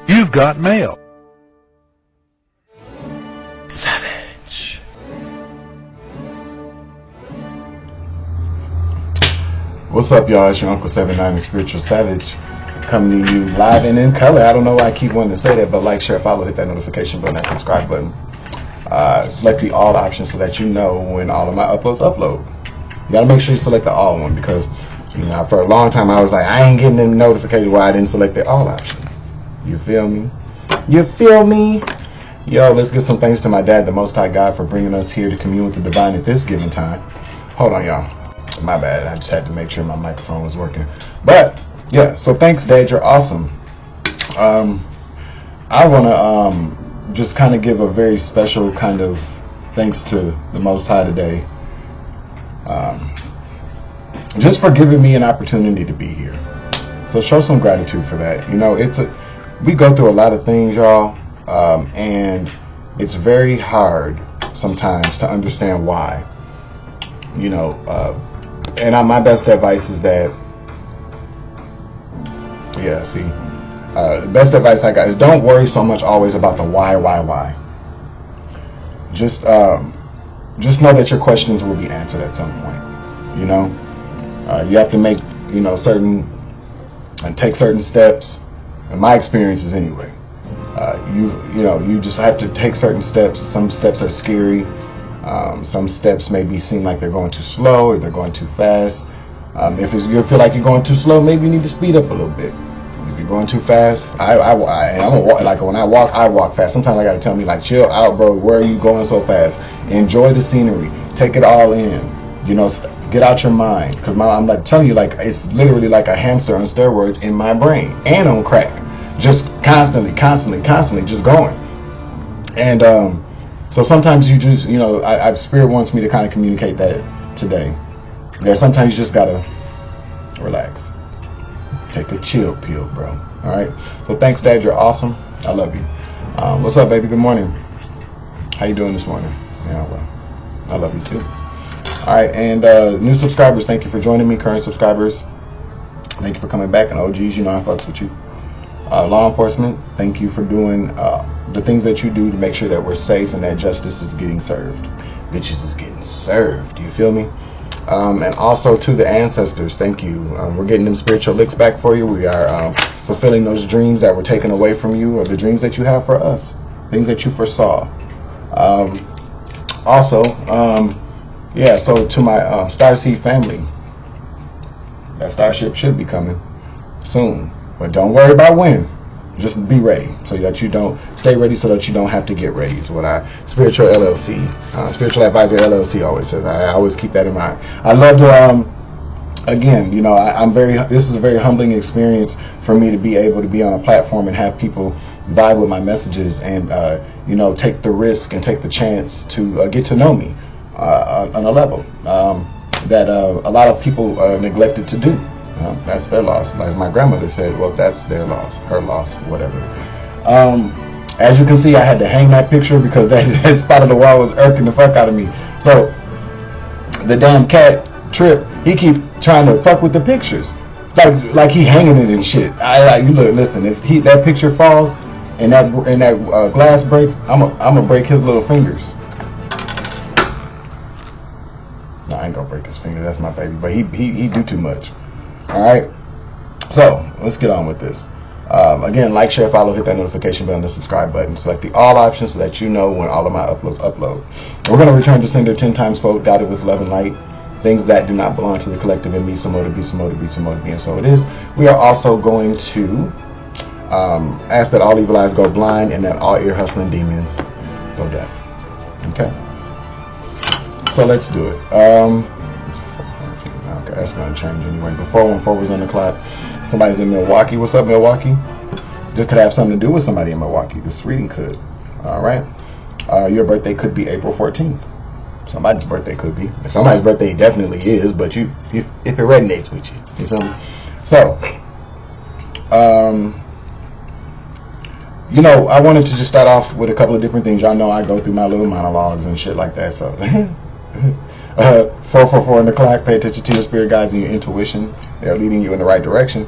You've got mail. Savage. What's up, y'all? It's your Uncle 79, the Spiritual Savage, coming to you live and in color. I don't know why I keep wanting to say that, but like, share, follow, hit that notification button, that subscribe button. Select the all option so that you know when all of my uploads upload. You gotta make sure you select the all one, because for a long time I was like, I ain't getting them notificated why I didn't select the all option. You feel me? You feel me? Yo, let's give some thanks to my dad, the Most High God, for bringing us here to commune with the divine at this given time. Hold on, y'all. My bad. I just had to make sure my microphone was working. But yeah, so thanks, Dad. You're awesome. I want to just kind of give a very special kind of thanks to the Most High today. Just for giving me an opportunity to be here. So show some gratitude for that. We go through a lot of things, y'all, and it's very hard sometimes to understand why. And my best advice is that, the best advice I got is don't worry so much always about the why. Just know that your questions will be answered at some point. You have to make, take certain steps. In my experiences anyway, you just have to take certain steps. Some steps are scary. Some steps maybe seem like they're going too slow or they're going too fast. If you feel like you're going too slow, maybe you need to speed up a little bit. If you're going too fast, I'm a walk, like when I walk fast. Sometimes I got to tell me, like, chill out, bro. Where are you going so fast? Enjoy the scenery. Take it all in. Get out your mind. Because I'm like telling you, like, it's literally like a hamster on steroids in my brain and on crack. Just constantly just going. And so sometimes you just, Spirit wants me to kind of communicate that today. That sometimes you just gotta relax. Take a chill pill, bro. All right. So thanks, Dad. You're awesome. I love you. What's up, baby? Good morning. How you doing this morning? Yeah, well, I love you too. All right. And new subscribers, thank you for joining me. Current subscribers, thank you for coming back. And OGs, I fucks with you. Law enforcement, thank you for doing the things that you do to make sure that we're safe and that justice is getting served. Bitches is getting served. You feel me? And also to the ancestors, thank you. We're getting them spiritual licks back for you. We are fulfilling those dreams that were taken away from you, or the dreams that you have for us, things that you foresaw. So to my Starseed family, that starship should be coming soon. But don't worry about when. Just be ready so that you don't stay ready, so that you don't have to get ready. Is what Spiritual LLC, Spiritual Advisor LLC always says. I always keep that in mind. I love to, this is a very humbling experience for me to be able to be on a platform and have people vibe with my messages and, take the risk and take the chance to get to know me on a level that a lot of people neglected to do. That's their loss. As my grandmother said, well, that's their loss, her loss, whatever. As you can see, I had to hang that picture because that spot on the wall was irking the fuck out of me. So the damn cat Trip, he keep trying to fuck with the pictures, like he hanging it and shit. Listen, if that picture falls and that glass breaks, I'm gonna break his little fingers. No, I ain't gonna break his fingers. That's my baby, but he do too much. All right, so let's get on with this. Again, like, share, follow, hit that notification bell and the subscribe button. Select the all options so that you know when all of my uploads upload. We're going to return to sender 10 times fold, guided with love and light. Things that do not belong to the collective in me, so mote it be, so mote it be, so mote it be, and so it is. We are also going to ask that all evil eyes go blind and that all ear hustling demons go deaf. Okay, so let's do it. Okay, that's going to change anyway. But 414 was on the clock. Somebody's in Milwaukee. What's up, Milwaukee? This could have something to do with somebody in Milwaukee. This reading could. All right. Your birthday could be April 14th. Somebody's birthday could be. Somebody's birthday definitely is, but if it resonates with you. You feel me? So, I wanted to just start off with a couple of different things. Y'all know I go through my little monologues and shit like that. So, 444 on the clock. Pay attention to your spirit guides and your intuition. They're leading you in the right direction.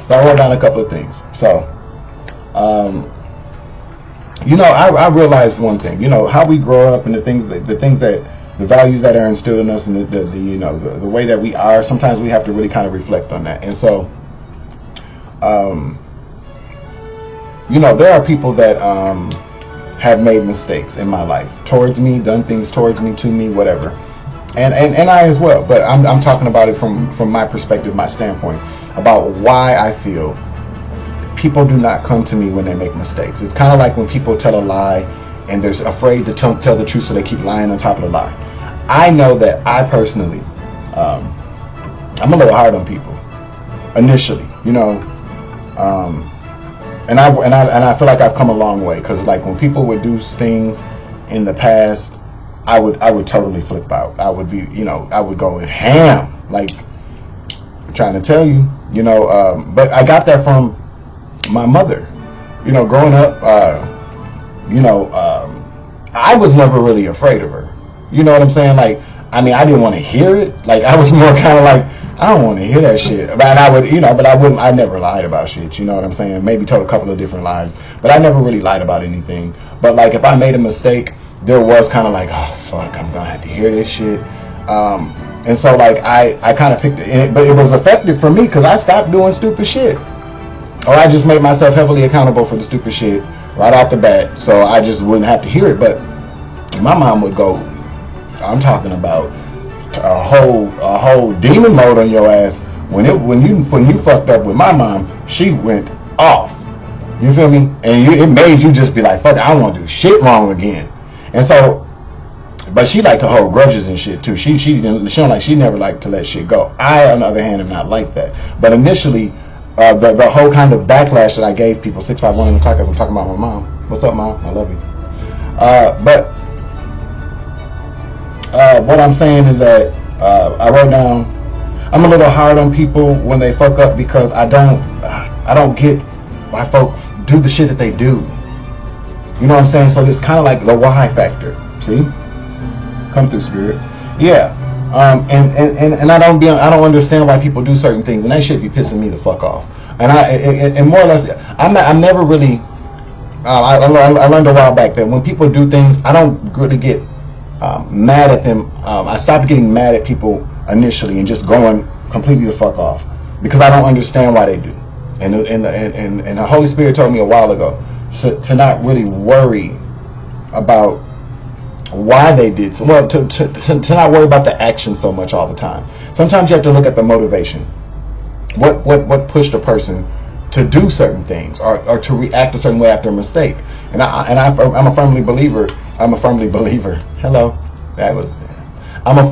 So I wrote down a couple of things. So, You know, I realized one thing. You know, how we grow up and the values that are instilled in us, and the way that we are. Sometimes we have to really kind of reflect on that. And so, you know, there are people that have made mistakes in my life towards me, done things towards me, to me, whatever, and I as well. But I'm talking about it from my perspective, my standpoint, about why I feel people do not come to me when they make mistakes. It's kind of like when people tell a lie and they're afraid to tell the truth, so they keep lying on top of the lie. I know that I personally, I'm a little hard on people initially, you know, and I feel like I've come a long way, because like when people would do things in the past, I would totally flip out. I would be, you know, I would go ham, like I'm trying to tell you, you know. But I got that from my mother, you know, growing up. You know, I was never really afraid of her. You know what I'm saying? Like, I mean, I didn't want to hear it. Like, I was more kind of like, I don't want to hear that shit. And I would, you know, but I never lied about shit. You know what I'm saying? Maybe told a couple of different lies, but I never really lied about anything. But like, if I made a mistake, there was kind of like, oh fuck, I'm gonna have to hear this shit. And so like, I kind of picked it, but it was effective for me because I stopped doing stupid shit, or I just made myself heavily accountable for the stupid shit right off the bat, so I just wouldn't have to hear it. But my mom would go, I'm talking about a whole demon mode on your ass. When you fucked up with my mom, she went off. You feel me? And it made you just be like, fuck, I don't want to do shit wrong again. And so, but she liked to hold grudges and shit too. She never liked to let shit go. I, on the other hand, am not like that. But initially, the whole kind of backlash that I gave people, 651 o'clock, as I'm talking about my mom. What's up, Mom? I love you. But what I'm saying is that I wrote down, I'm a little hard on people when they fuck up, because I don't get why folk do the shit that they do. You know what I'm saying? So it's kind of like the why factor. See? Come through, spirit. Yeah. And I don't understand why people do certain things, and that shit be pissing me the fuck off. And more or less, I'm never really. I learned a while back that when people do things, I don't really get mad at them. I stopped getting mad at people initially and just going completely the fuck off, because I don't understand why they do. And the Holy Spirit told me a while ago to not really worry about why they did so. Well, to not worry about the action so much all the time. Sometimes you have to look at the motivation. What pushed a person to do certain things, or to react a certain way after a mistake. And I'm a firmly believer. Hello, I'm a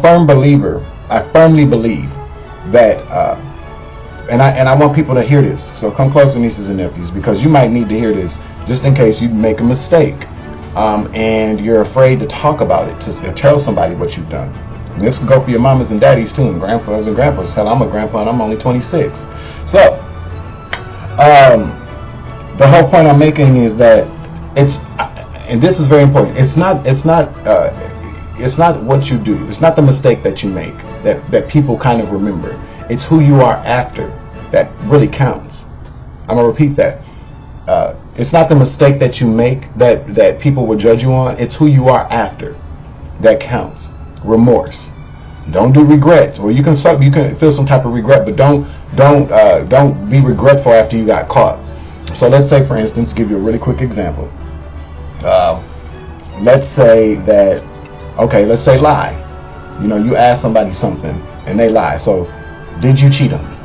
firm believer. I firmly believe that, and I want people to hear this. So come closer, nieces and nephews, because you might need to hear this just in case you make a mistake, and you're afraid to talk about it, to tell somebody what you've done. And this can go for your mamas and daddies too, and grandpas and grandpas. Hell, I'm a grandpa and I'm only 26. So, the whole point I'm making is that it's, and this is very important. It's not what you do. It's not the mistake that you make that people kind of remember. It's who you are after that really counts. I'm gonna repeat that. It's not the mistake that you make that people will judge you on. It's who you are after that counts. Remorse. Don't do regrets. Well, you can feel some type of regret, but don't be regretful after you got caught. So let's say, for instance, give you a really quick example. Let's say that, okay, let's say lie. You know, you ask somebody something and they lie. So, did you cheat on me?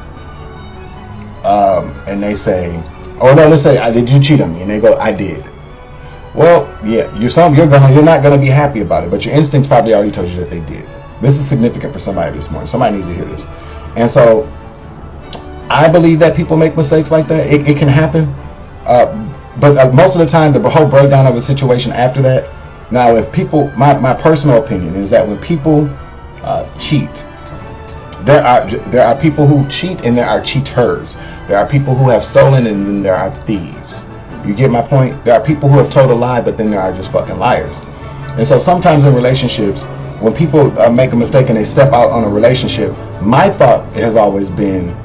And they say, oh no, let's say, did you cheat on me? And they go, I did. Well, yeah, you're not gonna be happy about it, but your instincts probably already told you that they did. This is significant for somebody this morning. Somebody needs to hear this. And so, I believe that people make mistakes like that. It can happen, but most of the time, the whole breakdown of a situation after that. Now, if people, my personal opinion is that when people cheat, there are people who cheat and there are cheaters. There are people who have stolen and then there are thieves. You get my point? There are people who have told a lie, but then there are just fucking liars. And so sometimes in relationships, when people make a mistake and they step out on a relationship, my thought has always been,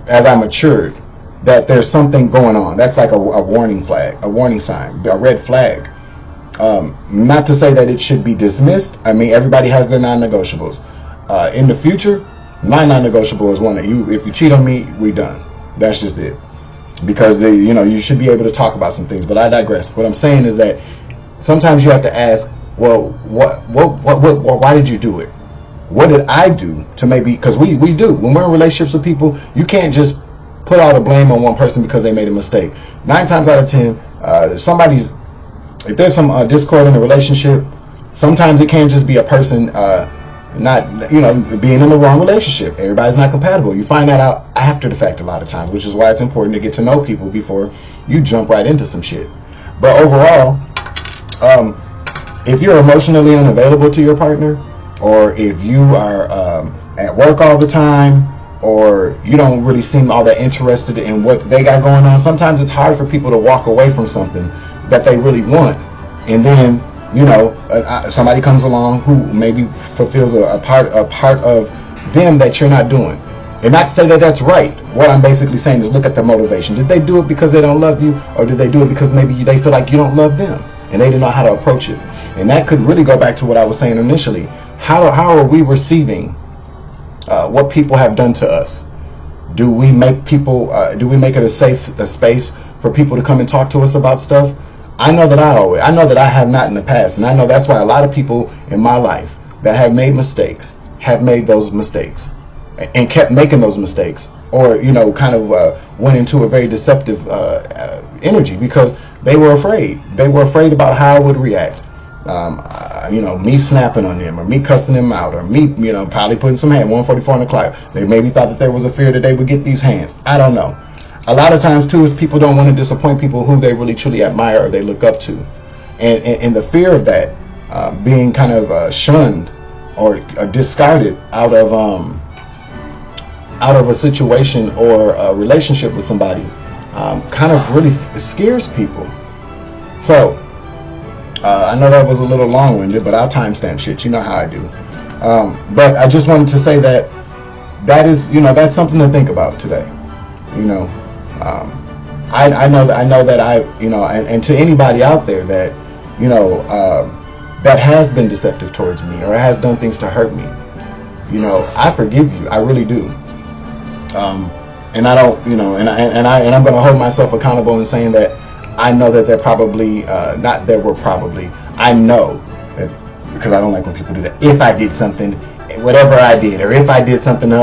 as I matured, that there's something going on. That's like a warning flag, a warning sign, a red flag. Not to say that it should be dismissed. I mean, everybody has their non-negotiables. In the future, my non-negotiable is one that if you cheat on me, we done. That's just it. Because you should be able to talk about some things. But I digress. What I'm saying is that sometimes you have to ask, well, why did you do it? What did I do to maybe? Because we do. When we're in relationships with people, you can't just put all the blame on one person because they made a mistake. 9 times out of 10, if there's some discord in a relationship, sometimes it can't just be a person not being in the wrong relationship. Everybody's not compatible. You find that out after the fact a lot of times, which is why it's important to get to know people before you jump right into some shit. But overall, if you're emotionally unavailable to your partner, or if you are at work all the time, or you don't really seem all that interested in what they got going on, sometimes it's hard for people to walk away from something that they really want, and then somebody comes along who maybe fulfills a part of them that you're not doing. And not to say that that's right. What I'm basically saying is look at the motivation. Did they do it because they don't love you, or did they do it because maybe they feel like you don't love them and they didn't know how to approach it? And that could really go back to what I was saying initially. How are we receiving what people have done to us? Do we make it a safe space for people to come and talk to us about stuff? I know that I have not in the past, and I know that's why a lot of people in my life that have made mistakes have made those mistakes and kept making those mistakes, or went into a very deceptive energy because they were afraid. They were afraid about how I would react. Me snapping on them, or me cussing them out, or me, probably putting some hand 144 on the clock. They maybe thought that there was a fear that they would get these hands. I don't know. A lot of times too is people don't want to disappoint people who they really truly admire or they look up to, and the fear of that being kind of shunned or discarded out of a situation or a relationship with somebody kind of really scares people. So I know that was a little long-winded, but I'll timestamp shit. You know how I do. But I just wanted to say that is, that's something to think about today. I know that and to anybody out there that, that has been deceptive towards me or has done things to hurt me, I forgive you. I really do. And I don't, and I'm going to hold myself accountable in saying that I know that they're probably, I know that, because I don't like when people do that. If I did something, whatever I did, or if I did something, no,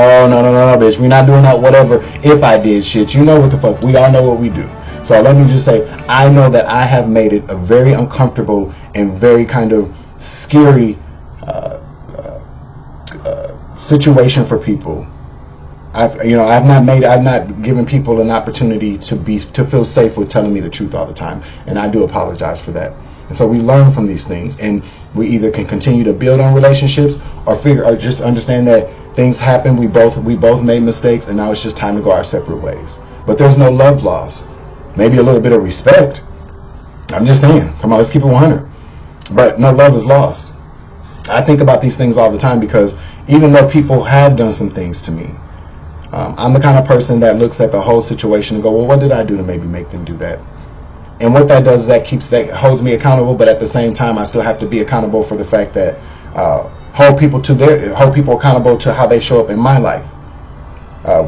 bitch, we're not doing that, whatever, if I did shit, you know what the fuck, we all know what we do. So let me just say, I know that I have made it a very uncomfortable and very kind of scary situation for people. I've not given people an opportunity to feel safe with telling me the truth all the time, and I do apologize for that. And so we learn from these things, and we either can continue to build on relationships or just understand that things happen. We both made mistakes, and now it's just time to go our separate ways. But there's no love lost. Maybe a little bit of respect. I'm just saying, come on, let's keep it 100. But no love is lost. I think about these things all the time because even though people have done some things to me, I'm the kind of person that looks at the whole situation and go, well, what did I do to maybe make them do that? And what that does is that holds me accountable, but at the same time, I still have to be accountable for the fact that hold people accountable to how they show up in my life.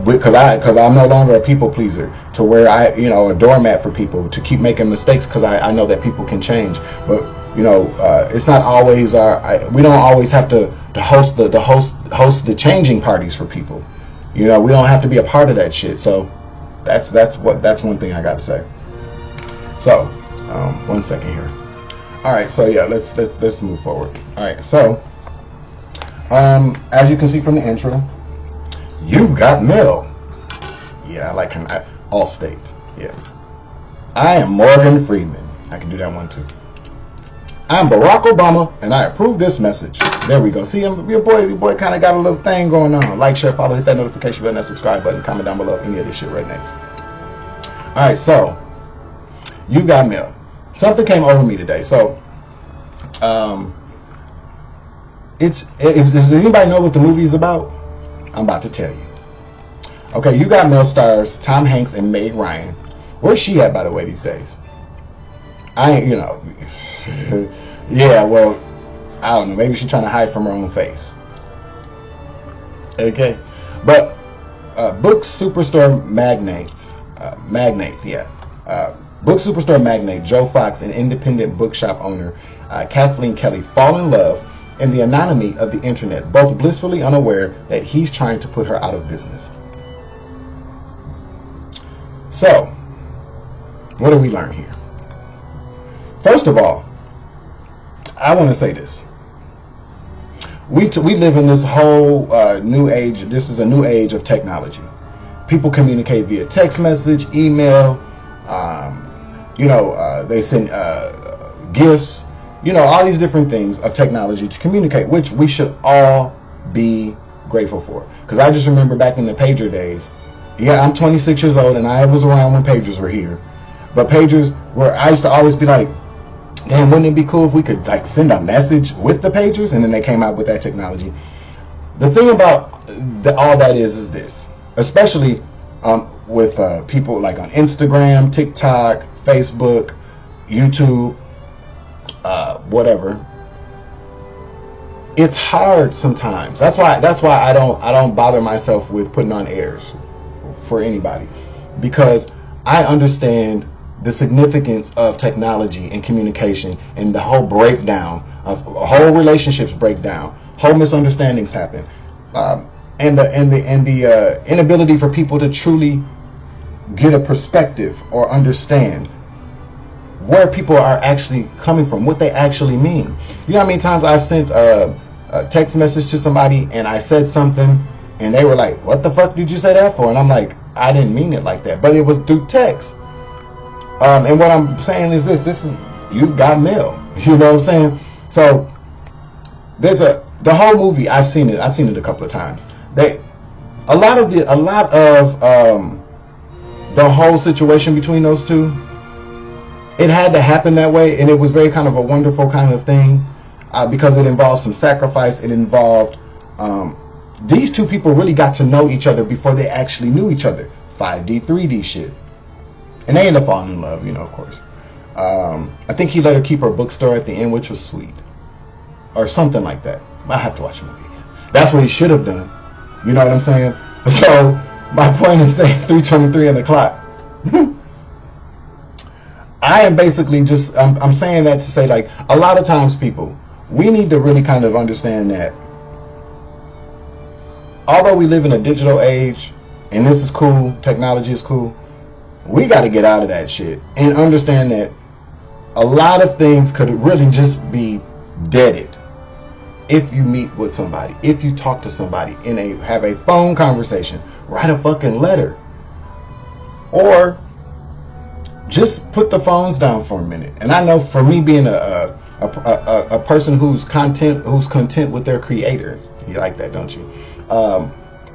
Because I'm no longer a people pleaser to where a doormat for people to keep making mistakes, because I know that people can change. But it's not always we don't always have to host the changing parties for people. We don't have to be a part of that shit. So that's one thing I got to say. So 1 second here. All right, so yeah, let's move forward. All right, so as you can see from the intro, you've got mail. Yeah, I like him. Allstate. Yeah. I am Morgan Freeman. I can do that one too. I'm Barack Obama, and I approve this message. There we go. See, your boy kind of got a little thing going on. Like, share, follow, hit that notification button, that subscribe button, comment down below if any of this shit right next. All right, so you got mail. Something came over me today. So, does anybody know what the movie is about? I'm about to tell you. Okay, you got male stars Tom Hanks and Meg Ryan. Where's she at, by the way, these days? I ain't, you know. Yeah, well, I don't know. Maybe she's trying to hide from her own face. Okay, but book superstore magnate, book superstore magnate Joe Fox and independent bookshop owner Kathleen Kelly fall in love in the anonymity of the internet, both blissfully unaware that he's trying to put her out of business. So, what do we learn here? First of all, I want to say this. We live in this whole new age. This is a new age of technology. People communicate via text message, email. They send gifts. All these different things of technology to communicate, which we should all be grateful for. Because I just remember back in the pager days. Yeah, I'm 26 years old, and I was around when pagers were here. But pagers were. I used to always be like, damn, wouldn't it be cool if we could like send a message with the pagers? And then they came out with that technology. The thing about all that is this, especially with people like on Instagram, TikTok, Facebook, YouTube, whatever. It's hard sometimes. That's why I don't bother myself with putting on airs for anybody, because I understand the significance of technology and communication, and the whole breakdown of whole relationships break down, whole misunderstandings happen, and the inability for people to truly get a perspective or understand where people are actually coming from, what they actually mean. You know how many times I've sent a text message to somebody and I said something and they were like, "What the fuck did you say that for?" And I'm like, I didn't mean it like that, but it was through text. And what I'm saying is this is, you've got mail. You know what I'm saying? So there's the whole movie. I've seen it a couple of times. A lot of the whole situation between those two, it had to happen that way, and it was very kind of a wonderful kind of thing, because it involved some sacrifice. It involved these two people really got to know each other before they actually knew each other. 5D, 3D shit. And they end up falling in love, of course. I think he let her keep her bookstore at the end, which was sweet. Or something like that. I have to watch the movie again. That's what he should have done. You know what I'm saying? So, my point is saying 3:23 on the clock. I am basically just, I'm saying that to say, like, a lot of times people, we need to really kind of understand that although we live in a digital age, and this is cool, technology is cool, we got to get out of that shit and understand that a lot of things could really just be deaded if you meet with somebody, if you talk to somebody, have a phone conversation, write a fucking letter, or just put the phones down for a minute. And I know for me, being a person who's content with their creator, you like that, don't you?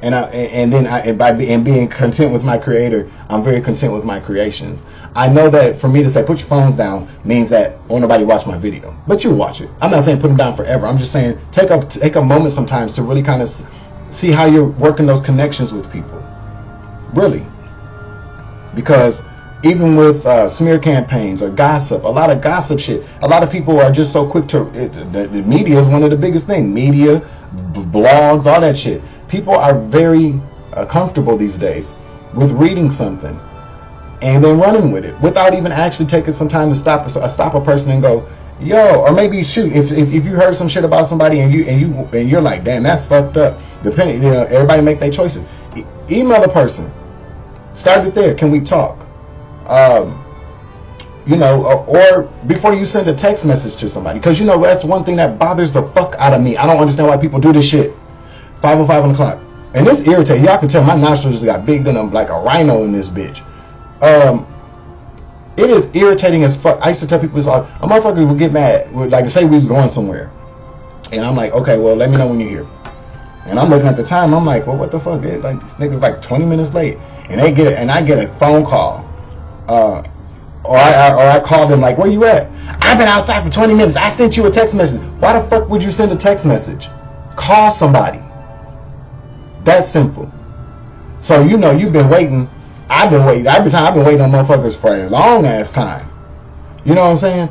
And being content with my creator, I'm very content with my creations. I know that for me to say put your phones down means that won't nobody watch my video, but you watch it. I'm not saying put them down forever. I'm just saying take a moment sometimes to really kind of see how you're working those connections with people, really. Because even with smear campaigns or gossip, a lot of gossip shit, a lot of people are just so quick to the media is one of the biggest things. Media, blogs, all that shit. People are very comfortable these days with reading something and then running with it without even actually taking some time to stop a person and go, yo, or maybe shoot, if you heard some shit about somebody and you're like, damn, that's fucked up. Depending, everybody make their choices. Email a person. Start it there. Can we talk? Or before you send a text message to somebody, because that's one thing that bothers the fuck out of me. I don't understand why people do this shit. 5:05 on the clock, and this irritates. Y'all can tell my nostrils just got big than I'm like a rhino in this bitch. It is irritating as fuck. I used to tell people this all. A motherfucker would get mad, like say we was going somewhere, and I'm like, okay, well, let me know when you're here. And I'm looking at the time. I'm like, well, what the fuck? Like niggas like 20 minutes late, and I get a phone call, or I call them like, where you at? I've been outside for 20 minutes. I sent you a text message. Why the fuck would you send a text message? Call somebody. That's simple. So you know you've been waiting. I've been waiting. Every time I've been waiting on motherfuckers for a long ass time. You know what I'm saying?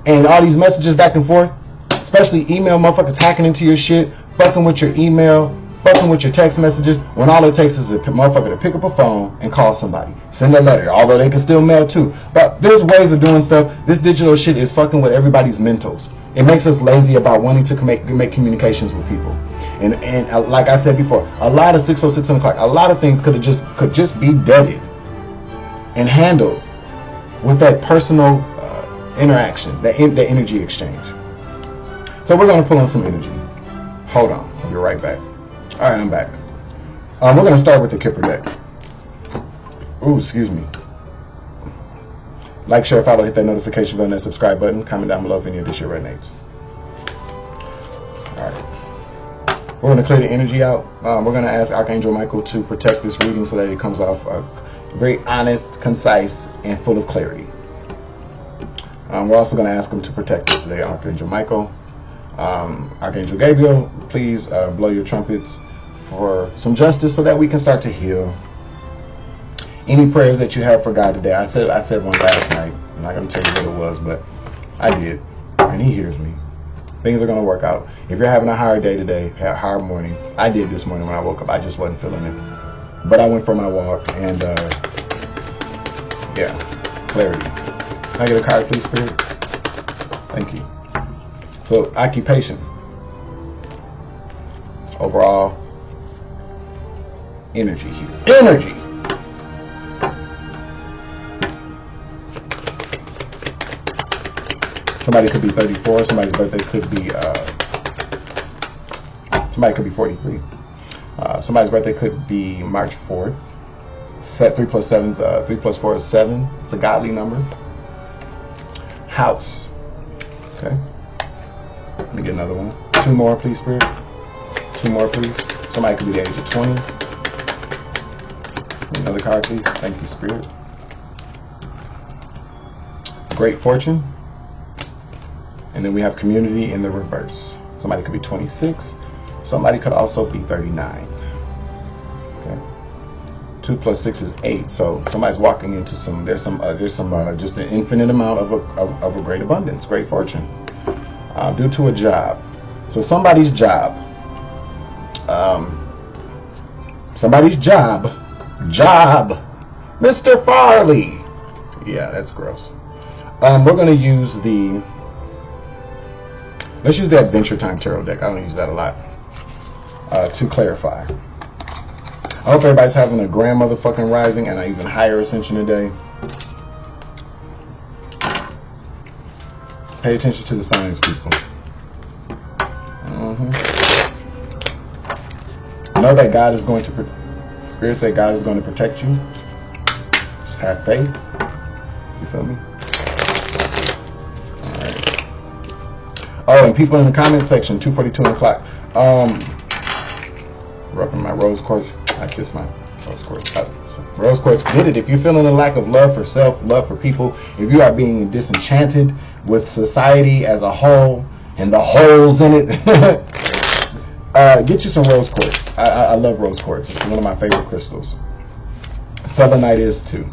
And all these messages back and forth, especially email motherfuckers hacking into your shit, fucking with your email, fucking with your text messages, when all it takes is a motherfucker to pick up a phone and call somebody. Send a letter, although they can still mail too. But there's ways of doing stuff. This digital shit is fucking with everybody's mentals. It makes us lazy about wanting to make communications with people. And like I said before, a lot of 606 o'clock, a lot of things could just be deaded and handled with that personal interaction, the energy exchange. So we're going to pull on some energy. Hold on, I'll be right back. All right, I'm back. We're going to start with the Kipper deck. Ooh, excuse me. Like, share, follow, hit that notification button, that subscribe button. Comment down below if any of this shit resonates. All right. We're going to clear the energy out. We're going to ask Archangel Michael to protect this reading so that it comes off very honest, concise, and full of clarity. We're also going to ask him to protect us today, Archangel Michael. Archangel Gabriel, please blow your trumpets for some justice so that we can start to heal. Any prayers that you have for God today. I said one last night. I'm not going to tell you what it was, but I did, and he hears me. Things are going to work out. If you're having a hard day today, a hard morning, I did this morning when I woke up. I just wasn't feeling it, but I went for my walk, and yeah, clarity. Can I get a card, please, Spirit? Thank you. So, occupation. Overall energy here. Energy! Somebody could be 34. Somebody's birthday could be, somebody could be 43. Somebody's birthday could be March 4th. 3 plus 4 is 7. It's a godly number. House. Okay. Let me get another one. 2 more, please, Spirit. 2 more, please. Somebody could be the age of 20. Another card, please. Thank you, Spirit. Great fortune. And then we have community in the reverse. Somebody could be 26. Somebody could also be 39. Okay. 2 plus 6 is 8. So somebody's walking into some. There's some just an infinite amount of a great abundance, great fortune, due to a job. So somebody's job. Mr. Farley. Yeah, that's gross. We're going to use the. Let's use the Adventure Time Tarot deck. I don't use that a lot. To clarify. I hope everybody's having a grand motherfucking rising and an even higher ascension today. Pay attention to the signs, people. Know that God is going to. Spirit say God is going to protect you. Just have faith. You feel me? Oh, and people in the comment section, 2:42 o'clock. Rubbing my rose quartz. I kiss my rose quartz. Rose quartz, get it. If you're feeling a lack of love for self, love for people, if you are being disenchanted with society as a whole and the holes in it, get you some rose quartz. I love rose quartz. It's one of my favorite crystals. Selenite is too.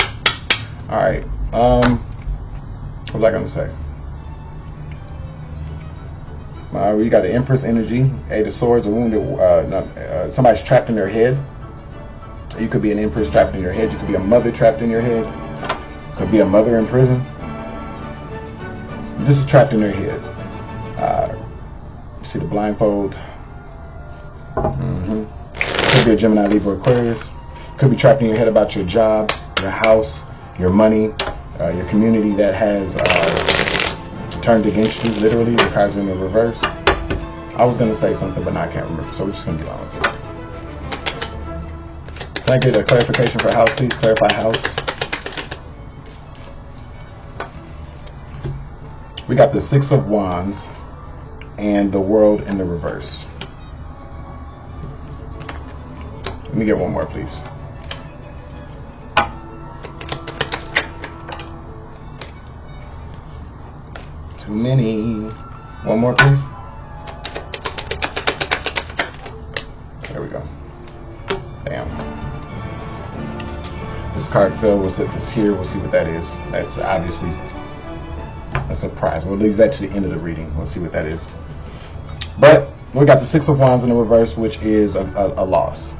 All right. What was I going to say? We got the Empress energy, 8 of Swords, a wounded, somebody's trapped in their head. You could be an Empress trapped in your head. You could be a mother trapped in your head. Could be a mother in prison. This is trapped in their head. See the blindfold. Could be a Gemini, Libra, Aquarius. Could be trapped in your head about your job, your house, your money, your community that has turned against you, literally. The cards are in the reverse. I was going to say something, but now I can't remember, so we're just going to get on with it. Can I get a clarification for house, please? Clarify house. We got the 6 of Wands and the World in the reverse. Let me get one more, please. Too many. One more, please. There we go. Damn. card fell. We'll set this here. We'll see what that is. That's obviously a surprise. We'll leave that to the end of the reading. We'll see what that is. But we got the Six of Wands in the reverse, which is a loss.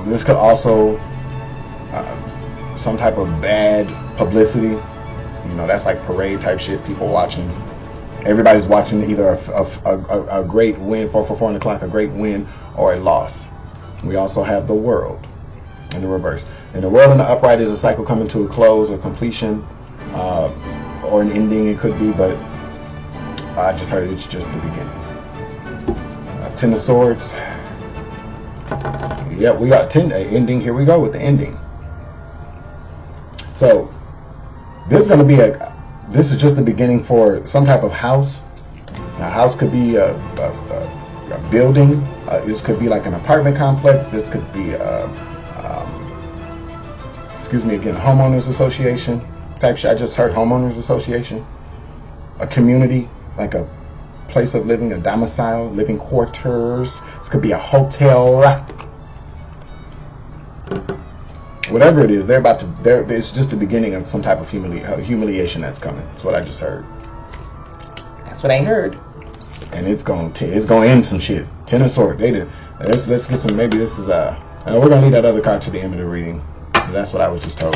This could also some type of bad publicity. You know, that's like parade type shit. People watching. Everybody's watching either a great win, 4 o'clock, a great win, or a loss. We also have the World in the reverse. And the World in the upright is a cycle coming to a close or completion, or an ending it could be, but I just heard it's just the beginning. Ten of Swords. Yep, we got ending. Here we go with the ending. So this is just the beginning for some type of house. Now, house could be a building. This could be like an apartment complex. This could be, excuse me again, a homeowners association type shit. I just heard homeowners association. A community, like a place of living, a domicile, living quarters. This could be a hotel. Whatever it is, it's just the beginning of some type of humiliation that's coming. That's what I just heard. That's what I heard. And it's going to end some shit. Ten of Swords. Let's get some. Maybe this is we're gonna leave that other card to the end of the reading. That's what I was just told.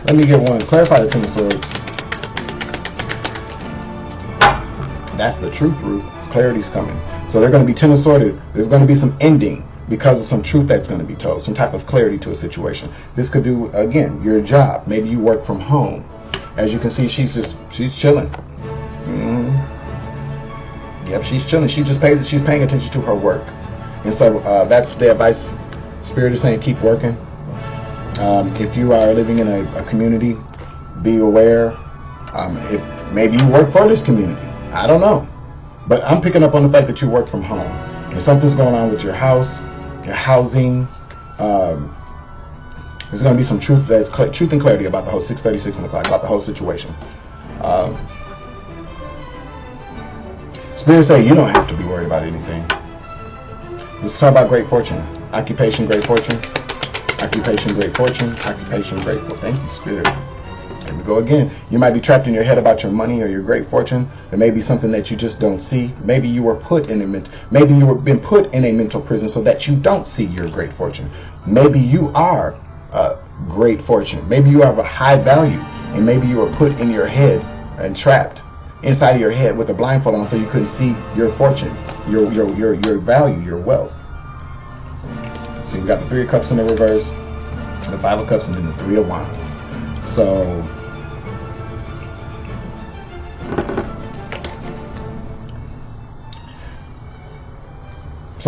Let me get one. Clarify the Ten of Swords. That's the truth. Clarity's coming. So they're going to be Ten of Swords. There's going to be some ending because of some truth that's going to be told. Some type of clarity to a situation. This could do, again, your job. Maybe you work from home. As you can see, she's chilling. Yep, she's chilling. She's paying attention to her work. And so that's the advice. Spirit is saying keep working. If you are living in a community, be aware. If maybe you work for this community. I don't know. But I'm picking up on the fact that you work from home. And something's going on with your house, your housing. There's going to be some truth and clarity about the whole 6:36 on the clock, about the whole situation. Spirit say you don't have to be worried about anything. Let's talk about great fortune. Occupation, great fortune. Occupation, great fortune. Occupation, great fortune. Thank you, Spirit. Here we go again. You might be trapped in your head about your money or your great fortune. There may be something that you just don't see. Maybe you were been put in a mental prison so that you don't see your great fortune. Maybe you are great fortune. Maybe you have a high value, and maybe you were put in your head and trapped inside of your head with a blindfold on so you couldn't see your fortune, your value, your wealth. See, we got the Three of Cups in the reverse, the Five of Cups, and then the Three of Wands. So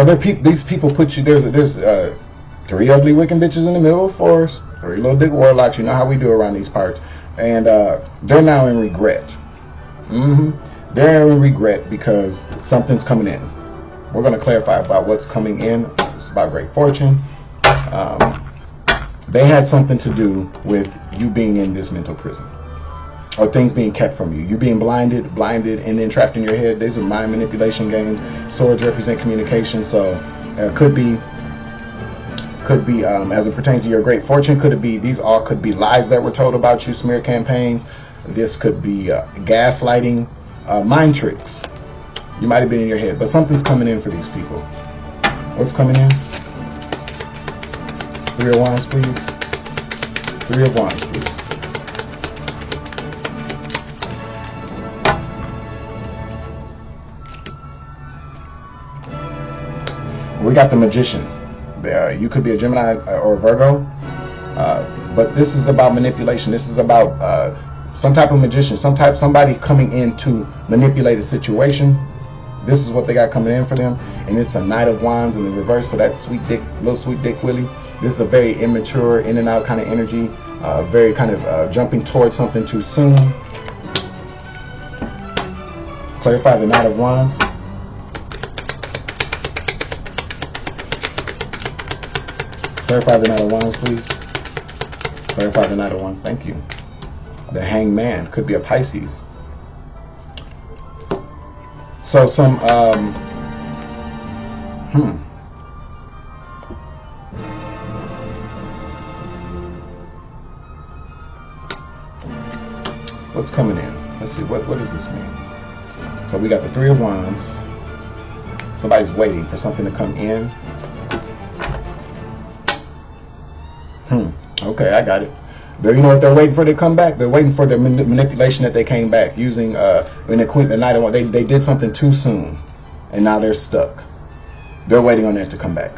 these people put you, there's three ugly wicked bitches in the middle of the forest, three little dick warlocks, you know how we do around these parts, and they're now in regret. They're in regret because something's coming in. We're going to clarify about what's coming in. It's about great fortune. They had something to do with you being in this mental prison, or things being kept from you. You being blinded, and then trapped in your head. These are mind manipulation games. Swords represent communication, so could be as it pertains to your great fortune. These all could be lies that were told about you, smear campaigns. This could be gaslighting, mind tricks. You might have been in your head, but something's coming in for these people. What's coming in? Three of Wands, please. Three of Wands, please. We got the Magician. You could be a Gemini or a Virgo, but this is about manipulation. This is about some type of magician, somebody coming in to manipulate a situation. This is what they got coming in for them, and it's a Knight of Wands in the reverse. So that's little sweet dick Willie. This is a very immature, in and out kind of energy, very kind of jumping towards something too soon. Clarify the Knight of Wands. Clarify the Knight of Wands, please. Clarify the Knight of Wands. Thank you. The Hanged Man could be a Pisces. So some What's coming in? Let's see. What does this mean? So we got the Three of Wands. Somebody's waiting for something to come in. Okay, I got it. You know what they're waiting for to come back? They're waiting for the manipulation that they came back using in the Queen of the Night. They did something too soon, and now they're stuck. They're waiting on that to come back.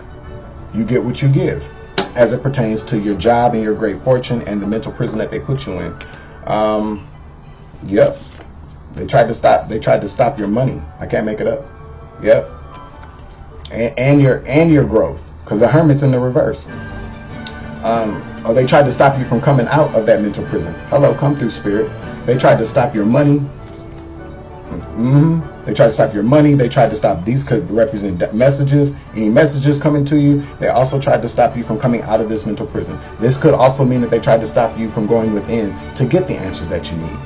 You get what you give, as it pertains to your job and your great fortune and the mental prison that they put you in. Yep. They tried to stop your money. I can't make it up. Yep. And your growth, because the Hermit's in the reverse. Or they tried to stop you from coming out of that mental prison. Hello, come through, Spirit. They tried to stop your money. They tried to stop your money. They tried to stop, these could represent messages, any messages coming to you. They also tried to stop you from coming out of this mental prison. This could also mean that they tried to stop you from going within to get the answers that you need.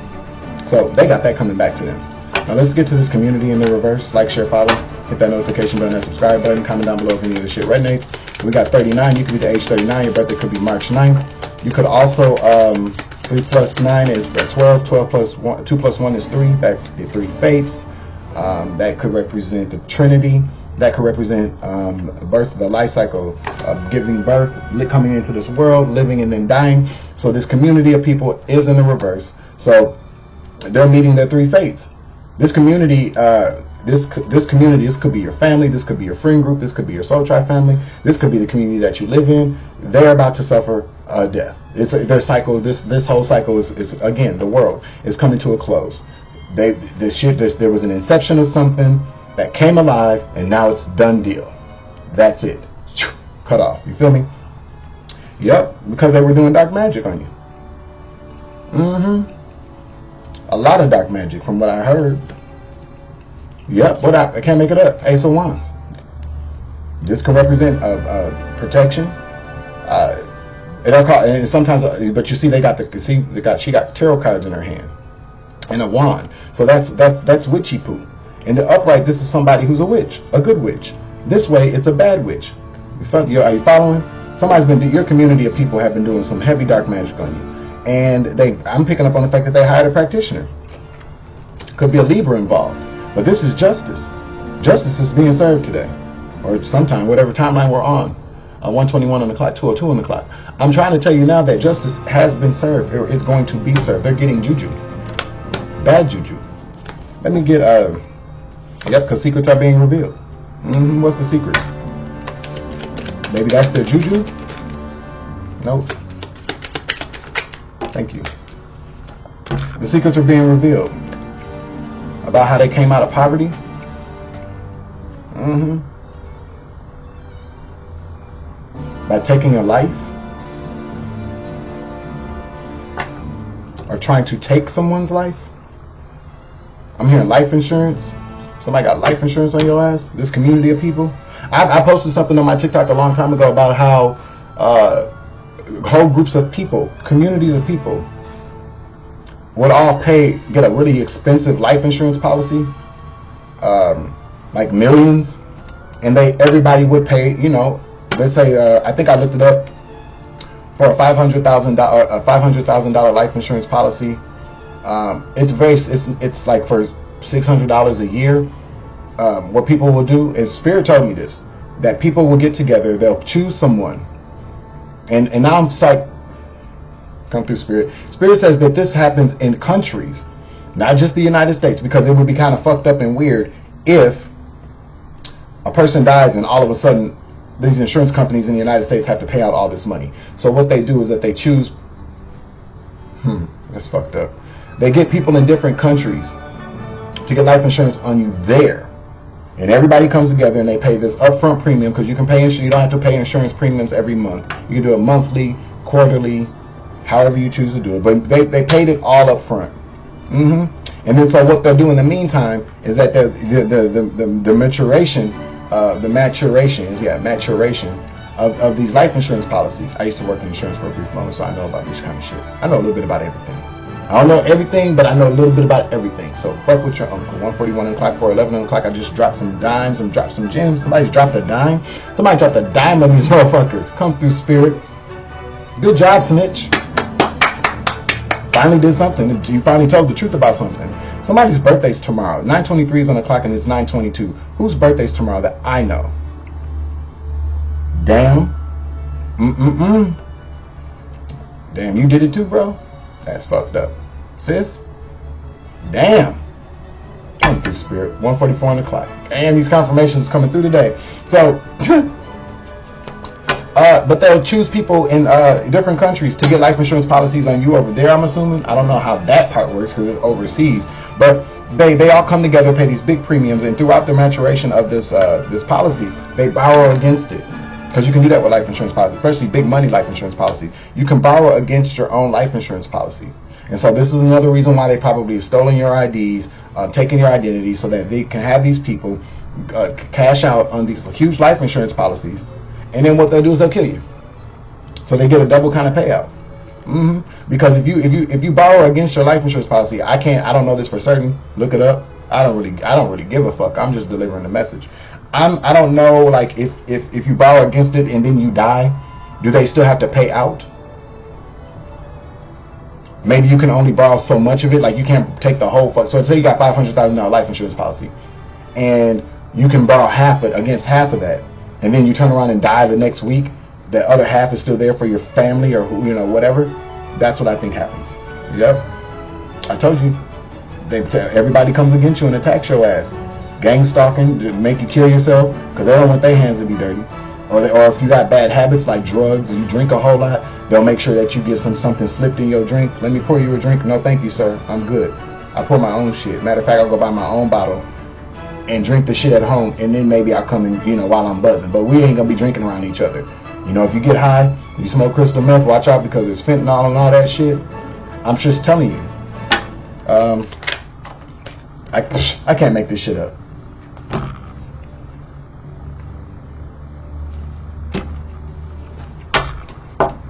So they got that coming back to them. Now let's get to this community in the reverse. Like, share, follow. Hit that notification button, that subscribe button. Comment down below if any of this shit resonates. We got 39. You could be the age 39. Your birthday could be March 9th. You could also, 3 plus 9 is 12. 12 plus 1, 2 plus 1 is 3. That's the 3 fates. That could represent the Trinity. That could represent birth, the life cycle of giving birth, coming into this world, living and then dying. So this community of people is in the reverse. So they're meeting their 3 fates. This community, this could be your family, this could be your friend group, this could be your soul tribe family, this could be the community that you live in. They're about to suffer death. It's their cycle. This whole cycle is again, the world is coming to a close. There was an inception of something that came alive, and now it's done deal. That's it. Cut off. You feel me? Yep, because they were doing dark magic on you. A lot of dark magic from what I heard. Yep, but I can't make it up. Ace of Wands. This can represent protection. And sometimes, but you see, she got tarot cards in her hand and a wand. So that's witchy poo. In the upright, this is somebody who's a witch, a good witch. This way, it's a bad witch. Are you following? Your community of people have been doing some heavy dark magic on you. And I'm picking up on the fact that they hired a practitioner. Could be a Libra involved. But this is justice. Justice is being served today. Or sometime, whatever timeline we're on. 121 on the clock, 202 on the clock. I'm trying to tell you now that justice has been served, or is going to be served. They're getting juju. Bad juju. Let me get, yep, because secrets are being revealed. What's the secrets? Maybe that's the juju? Nope. Thank you. The secrets are being revealed about how they came out of poverty. By taking a life or trying to take someone's life. I'm hearing life insurance. Somebody got life insurance on your ass. This community of people. I posted something on my TikTok a long time ago about how whole groups of people, communities of people, would all get a really expensive life insurance policy, like millions, and everybody would pay, you know, let's say I think I looked it up for a $500,000 life insurance policy. It's like for $600 a year. What people will do is, Spirit told me this, that people will get together, they'll choose someone, and now I'm come through, Spirit. Spirit says that this happens in countries, not just the United States, because it would be kind of fucked up and weird if a person dies and all of a sudden these insurance companies in the United States have to pay out all this money. So what they do is that they choose, that's fucked up. They get people in different countries to get life insurance on you there. And everybody comes together and they pay this upfront premium, because you can pay you don't have to pay insurance premiums every month. You can do it monthly, quarterly, however you choose to do it. But they paid it all up front. And then so what they'll do in the meantime is that the maturation of these life insurance policies. I used to work in insurance for a brief moment, so I know about this kind of shit. I know a little bit about everything. I don't know everything, but I know a little bit about everything. So fuck with your uncle. 141 on the clock, 411 on the clock. I just dropped some dimes and dropped some gems. Somebody's dropped a dime. Somebody dropped a dime on these motherfuckers. Come through, Spirit. Good job, snitch. finally did something. You finally told the truth about something. Somebody's birthday's tomorrow. 9:23 is on the clock and it's 9:22. Whose birthday's tomorrow that I know? Damn. Damn, you did it too, bro? That's fucked up. Sis? Damn. Come through, spirit. 1:44 on the clock. Damn, these confirmations coming through today. So, but they'll choose people in different countries to get life insurance policies on you over there, I'm assuming. I don't know how that part works because it's overseas. But they all come together, pay these big premiums, and throughout the maturation of this policy, they borrow against it. Because you can do that with life insurance policy, especially big money life insurance policy. You can borrow against your own life insurance policy. And so this is another reason why they probably have stolen your IDs, taken your identity, so that they can have these people cash out on these huge life insurance policies. And then what they'll do is they'll kill you. So they get a double kind of payout. Because if you borrow against your life insurance policy, I don't know this for certain. Look it up. I don't really give a fuck. I'm just delivering the message. I don't know, like, if you borrow against it and then you die, do they still have to pay out? Maybe you can only borrow so much of it, like you can't take the whole fuck. So say you got $500,000 life insurance policy, and you can borrow against half of that, and then you turn around and die the next week. The other half is still there for your family or whatever. That's what I think happens. Yep, I told you. Everybody comes against you and attacks your ass. Gang stalking to make you kill yourself because they don't want their hands to be dirty. Or if you got bad habits like drugs, you drink a whole lot, they'll make sure that you get something slipped in your drink. Let me pour you a drink. No, thank you, sir. I'm good. I pour my own shit. Matter of fact, I'll go buy my own bottle and drink the shit at home, and then maybe I'll come in, while I'm buzzing. But we ain't gonna be drinking around each other. If you get high, you smoke crystal meth, watch out because there's fentanyl and all that shit. I'm just telling you. I can't make this shit up.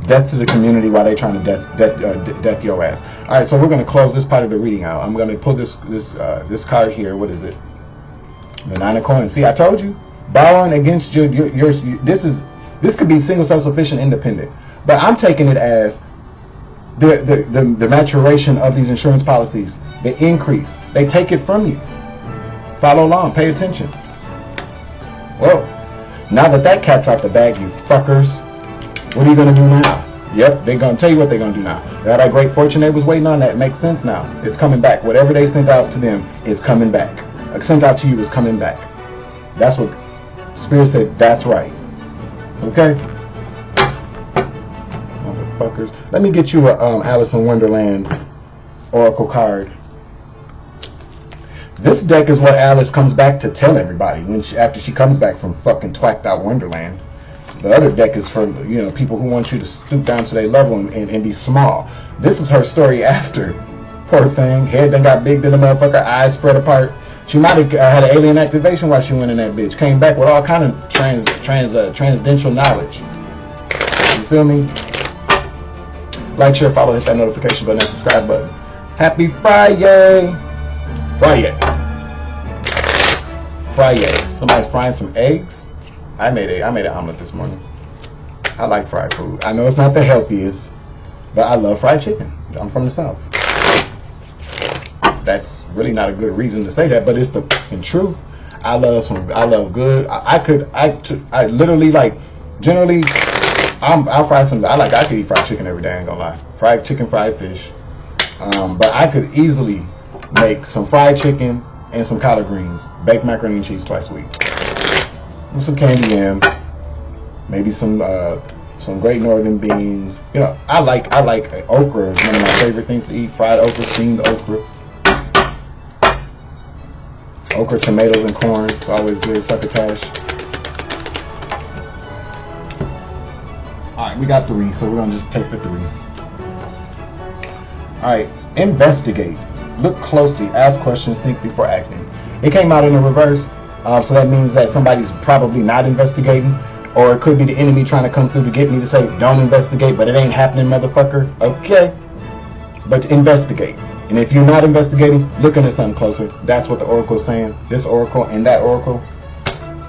Death to the community while they trying to death your ass. All right, so we're going to close this part of the reading out. I'm going to pull this card here. What is it? The Nine of Coins. See, I told you, borrowing against your this could be single, self-sufficient, independent. But I'm taking it as the maturation of these insurance policies. They increase. They take it from you. Follow along. Pay attention. Well, now that cat's out the bag, you fuckers. What are you going to do now? Yep, they're going to tell you what they're going to do now. That great fortune they was waiting on, that makes sense now. It's coming back. Whatever they sent out to them is coming back. Sent out to you is coming back. That's what Spirit said. That's right. Okay? Motherfuckers. Let me get you a Alice in Wonderland Oracle card. This deck is what Alice comes back to tell everybody after she comes back from fucking twacked out Wonderland. The other deck is for people who want you to stoop down to their level and be small. This is her story after. Poor thing. Head done got big to the motherfucker. Eyes spread apart. She might have had an alien activation while she went in that bitch. Came back with all kind of transcendental knowledge. You feel me? Like, share, follow, hit that notification button, and subscribe button. Happy Friday! Friday. Somebody's frying some eggs. I made an omelet this morning. I like fried food. I know it's not the healthiest, but I love fried chicken. I'm from the South. That's really not a good reason to say that, but it's the in truth. I love good. I literally like generally. I'll fry some. I could eat fried chicken every day. I ain't gonna lie. Fried chicken, fried fish. But I could easily make some fried chicken and some collard greens, baked macaroni and cheese twice a week. With some candy yam, maybe some Great Northern beans. I like okra. Is one of my favorite things to eat. Fried okra, steamed okra, tomatoes, and corn. It's always good. Succotash. All right, we got 3, so we're gonna just take the 3. All right, investigate. Look closely. Ask questions. Think before acting. It came out in the reverse. So that means that somebody's probably not investigating, or it could be the enemy trying to come through to get me to say, don't investigate, but it ain't happening, motherfucker. Okay. But investigate. And if you're not investigating, look into something closer. That's what the Oracle's saying. This Oracle and that Oracle.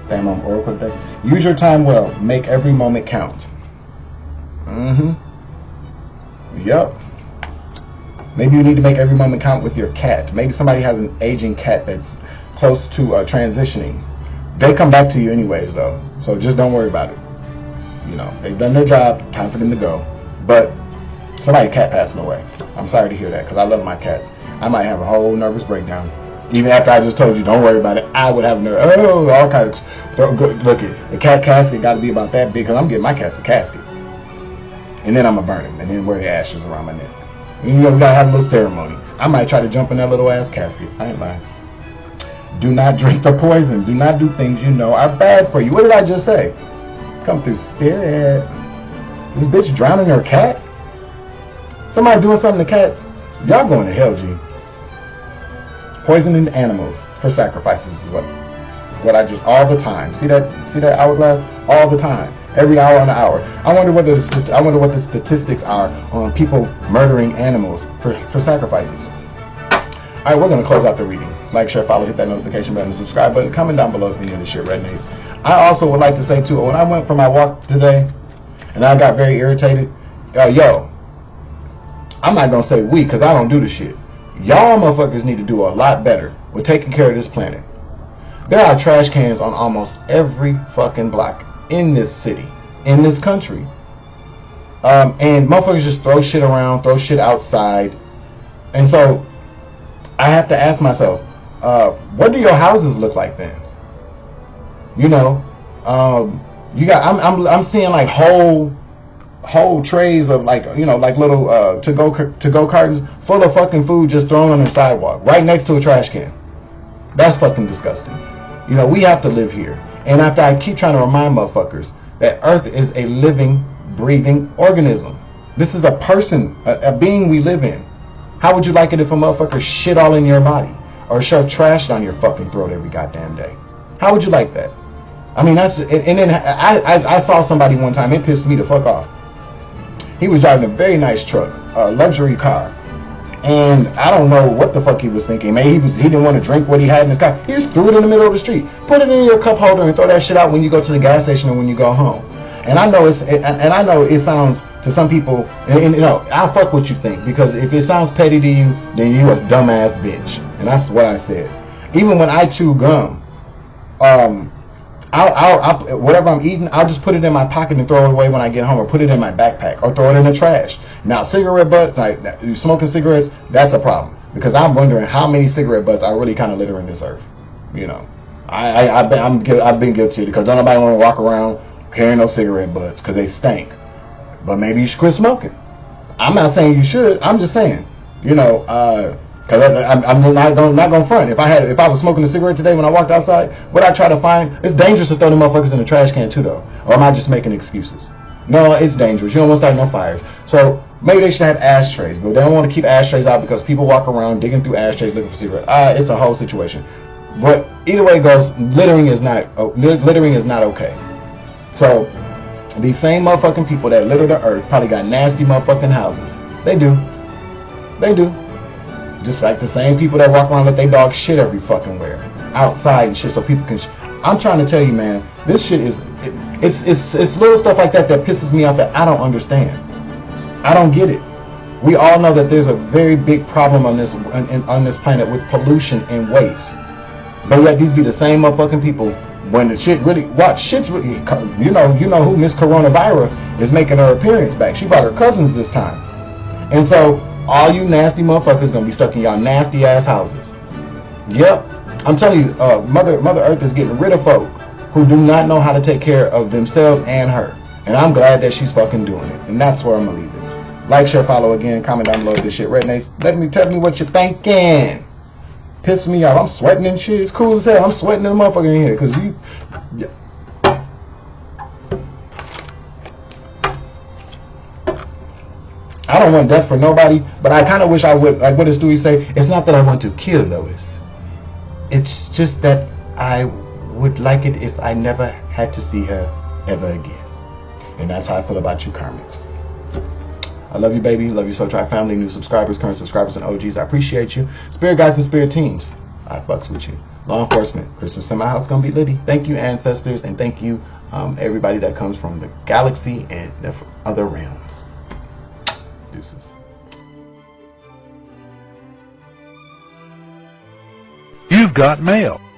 Damn, I'm Oracle today. Use your time well. Make every moment count. Yep. Maybe you need to make every moment count with your cat. Maybe somebody has an aging cat that's close to transitioning. They come back to you anyways, though. So just don't worry about it. You know, they've done their job. Time for them to go. But somebody's cat passing away. I'm sorry to hear that because I love my cats. I might have a whole nervous breakdown. Even after I just told you, don't worry about it, I would have all kinds of, look at the cat casket got to be about that big because I'm getting my cats a casket. And then I'm going to burn him and then wear the ashes around my neck. And, you know, we got to have a little ceremony. I might try to jump in that little ass casket. I ain't lying. Do not drink the poison. Do not do things you know are bad for you. What did I just say? Come through, spirit. This bitch drowning her cat? Somebody doing something to cats? Y'all going to hell, G. Poisoning animals for sacrifices is what I just, all the time. See that hourglass? All the time. Every hour on the hour. I wonder what the statistics are on people murdering animals for sacrifices. All right, we're going to close out the reading. Like, share, follow, hit that notification button, subscribe button. Comment down below if any of this shit resonates. I also would like to say, too, when I went for my walk today, and I got very irritated, yo, I'm not going to say we, because I don't do the shit. Y'all motherfuckers need to do a lot better with taking care of this planet. There are trash cans on almost every fucking block in this city, in this country. And motherfuckers just throw shit around, throw shit outside. And so I have to ask myself, what do your houses look like then? You know, you got, I'm seeing like whole trays of like, you know, like little to go cartons full of fucking food just thrown on the sidewalk right next to a trash can. That's fucking disgusting. You know, we have to live here. And after I keep trying to remind motherfuckers that Earth is a living, breathing organism. This is a person, a being we live in. How would you like it if a motherfucker shit all in your body or shove trash down your fucking throat every goddamn day? How would you like that? I mean, that's, and then I saw somebody one time, it pissed me the fuck off. He was driving a very nice truck, a luxury car. And I don't know what the fuck he was thinking. Maybe he didn't want to drink what he had in his car. He just threw it in the middle of the street. Put it in your cup holder and throw that shit out when you go to the gas station or when you go home. And I know it sounds to some people, and you know, I fuck what you think, because if it sounds petty to you, then you a dumbass bitch. And that's what I said. Even when I chew gum, I'll whatever I'm eating, I'll just put it in my pocket and throw it away when I get home, or put it in my backpack, or throw it in the trash. Now, cigarette butts, like you smoking cigarettes, that's a problem, because I'm wondering how many cigarette butts are really kind of littering this earth. You know, I've been guilty, because don't nobody want to walk around carrying no cigarette butts because they stink. But maybe you should quit smoking. I'm not saying you should. I'm just saying, you know, because I'm not gonna front. If I was smoking a cigarette today when I walked outside, what I try to find, it's dangerous to throw the motherfuckers in the trash can too, though. Or am I just making excuses? No, it's dangerous. You don't want to start no fires. So maybe they should have ashtrays, but they don't want to keep ashtrays out because people walk around digging through ashtrays looking for cigarettes. It's a whole situation. But either way it goes, littering is not okay. So these same motherfucking people that litter the earth probably got nasty motherfucking houses. They do. Just like the same people that walk around with their dog shit every fucking where, outside and shit, so people can. I'm trying to tell you, man, this shit is. It's little stuff like that pisses me off that I don't understand. I don't get it. We all know that there's a very big problem on this planet with pollution and waste. But yet these be the same motherfucking people when the shit really, shit's really, you know who Miss Coronavirus is making her appearance back. She brought her cousins this time. And so all you nasty motherfuckers gonna be stuck in y'all nasty ass houses. Yep. I'm telling you, Mother Earth is getting rid of folk who do not know how to take care of themselves and her. And I'm glad that she's fucking doing it. And that's where I'm gonna leave it. Like, share, follow again, comment down below if this shit resonates. Tell me what you're thinking. Piss me off. I'm sweating and shit. It's cool as hell. I'm sweating in the motherfucker in here because you. Yeah. I don't want death for nobody, but I kind of wish I would. Like, what does Stewie say? It's not that I want to kill Lois. It's just that I would like it if I never had to see her ever again. And that's how I feel about you karmics. I love you, baby. Love you, Soul Tribe family, new subscribers, current subscribers, and OGs. I appreciate you. Spirit guides and spirit teams, I fucks with you. Law enforcement, Christmas in my house gonna be litty. Thank you, ancestors, and thank you, everybody that comes from the galaxy and the other realms. Deuces. You've got mail.